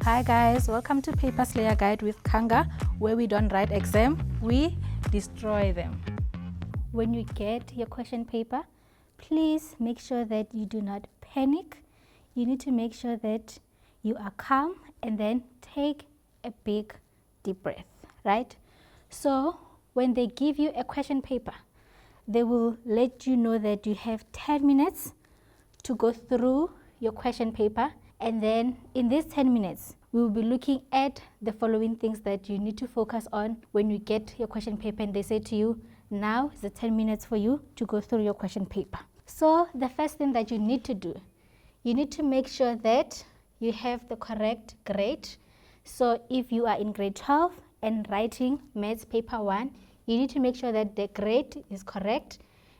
Hi guys, welcome to Paper Slayer Guide with Kanga, where we don't write exam, we destroy them. When you get your question paper, please make sure that you do not panic. You need to make sure that you are calm and then take a big deep breath, right? So when they give you a question paper, they will let you know that you have 10 minutes to go through your question paper, and then in these 10 minutes we will be looking at the following things that you need to focus on when you get your question paper and they say to you, now is the 10 minutes for you to go through your question paper. So the first thing that you need to do, you need to make sure that you have the correct grade. So if you are in grade 12 and writing maths paper 1, you need to make sure that the grade is correct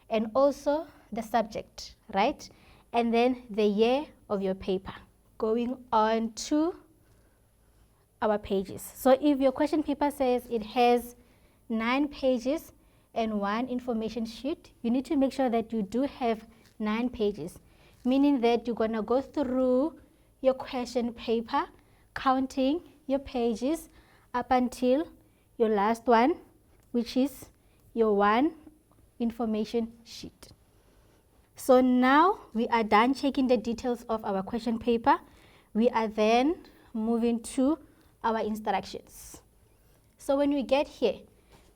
and also the subject, right? And then the year of your paper. Going on to our pages. So if your question paper says it has 9 pages and 1 information sheet, you need to make sure that you do have 9 pages, meaning that you're gonna go through your question paper, counting your pages up until your last one, which is your 1 information sheet. So now we are done checking the details of our question paper. We are then moving to our instructions. So when we get here,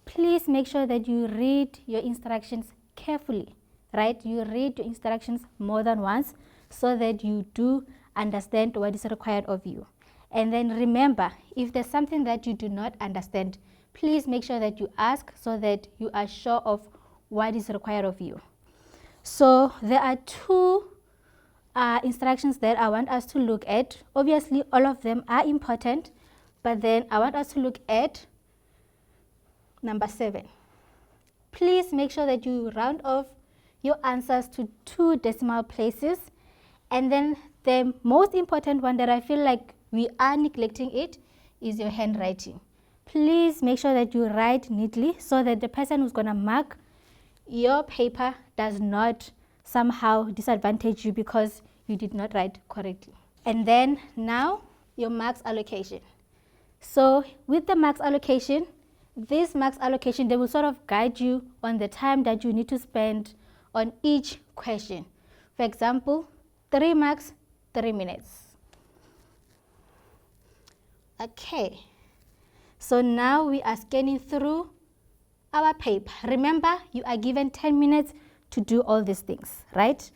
please make sure that you read your instructions carefully, right? You read your instructions more than once so that you do understand what is required of you. And then remember, if there's something that you do not understand, please make sure that you ask so that you are sure of what is required of you. So there are 2 instructions that I want us to look at. Obviously, all of them are important, but then I want us to look at number 7. Please make sure that you round off your answers to 2 decimal places. And then the most important one that I feel like we are neglecting it is your handwriting. Please make sure that you write neatly so that the person who's going to mark your paper does not somehow disadvantage you because you did not write correctly. And then now your marks allocation. So with the marks allocation, this marks allocation, they will sort of guide you on the time that you need to spend on each question. For example, 3 marks, 3 minutes. Okay, so now we are scanning through our paper. Remember, you are given 10 minutes to do all these things, right?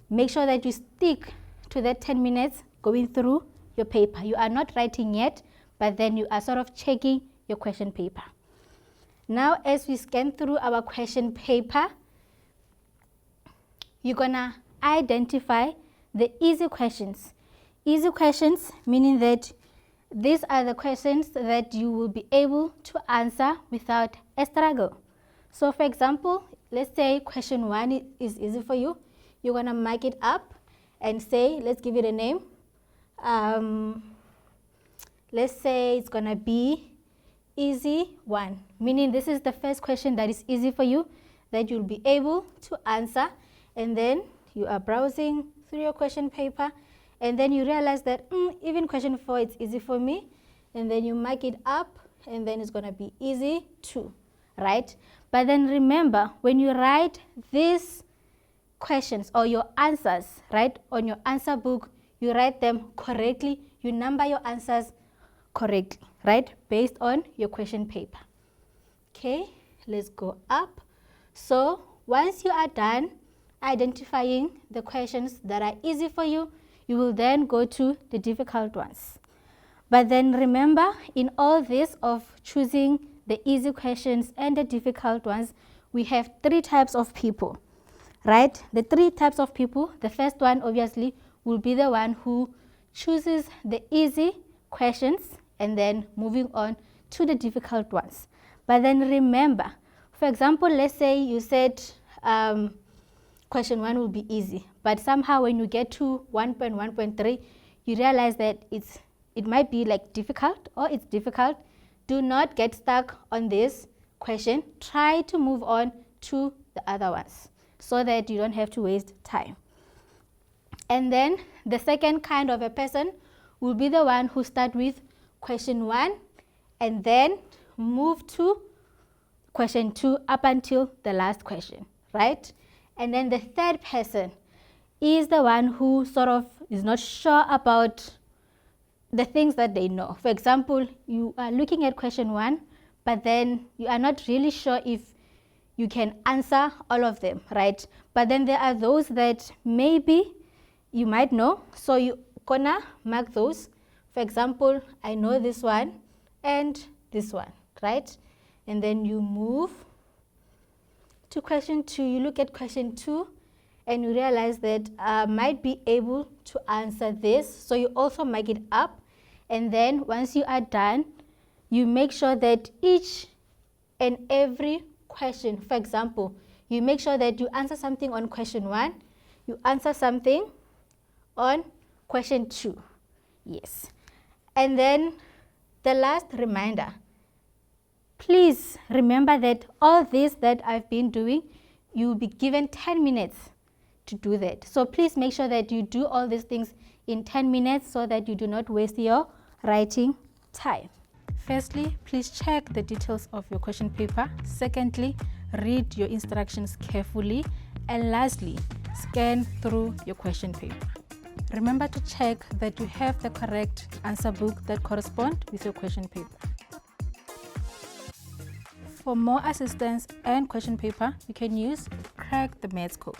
Make sure that you stick to that 10 minutes going through your paper. You are not writing yet, but then you are sort of checking your question paper. Now, as we scan through our question paper, you're gonna identify the easy questions. Easy questions meaning that these are the questions that you will be able to answer without a struggle. So for example, let's say question 1 is easy for you. You're going to mark it up and say, let's give it a name. Let's say it's going to be easy 1, meaning this is the first question that is easy for you that you'll be able to answer. And then you are browsing through your question paper, and then you realize that even question 4 is easy for me, and then you mark it up, and then it's going to be easy 2, right? But then remember, when you write these questions or your answers, right, on your answer book, you write them correctly, you number your answers correctly, right, based on your question paper. Okay, let's go up. So once you are done identifying the questions that are easy for you, you will then go to the difficult ones. But then remember, in all this of choosing the easy questions and the difficult ones, we have 3 types of people, right? The 3 types of people, the first one obviously will be the one who chooses the easy questions and then moving on to the difficult ones. But then remember, for example, let's say you said question 1 will be easy, but somehow when you get to 1.1.3, you realize that it might be like difficult or it's difficult. Do not get stuck on this question. Try to move on to the other ones so that you don't have to waste time. And then the second kind of a person will be the one who start with question 1 and then move to question 2 up until the last question, right? And then the third person is the one who sort of is not sure about the things that they know. For example, you are looking at question 1, but then you are not really sure if you can answer all of them, right? But then there are those that maybe you might know, so you're gonna mark those. For example, I know this one and this one, right? And then you move to question 2. You look at question 2 and you realize that I might be able to answer this, so you also mark it up. And then once you are done, you make sure that each and every question, for example, you make sure that you answer something on question 1, you answer something on question 2. Yes. And then the last reminder, please remember that all this that I've been doing, you'll be given 10 minutes to do that. So please make sure that you do all these things in 10 minutes so that you do not waste your writing time. Firstly, please check the details of your question paper. Secondly, read your instructions carefully. And lastly, scan through your question paper. Remember to check that you have the correct answer book that corresponds with your question paper. For more assistance and question paper, you can use Crack the Maths Code.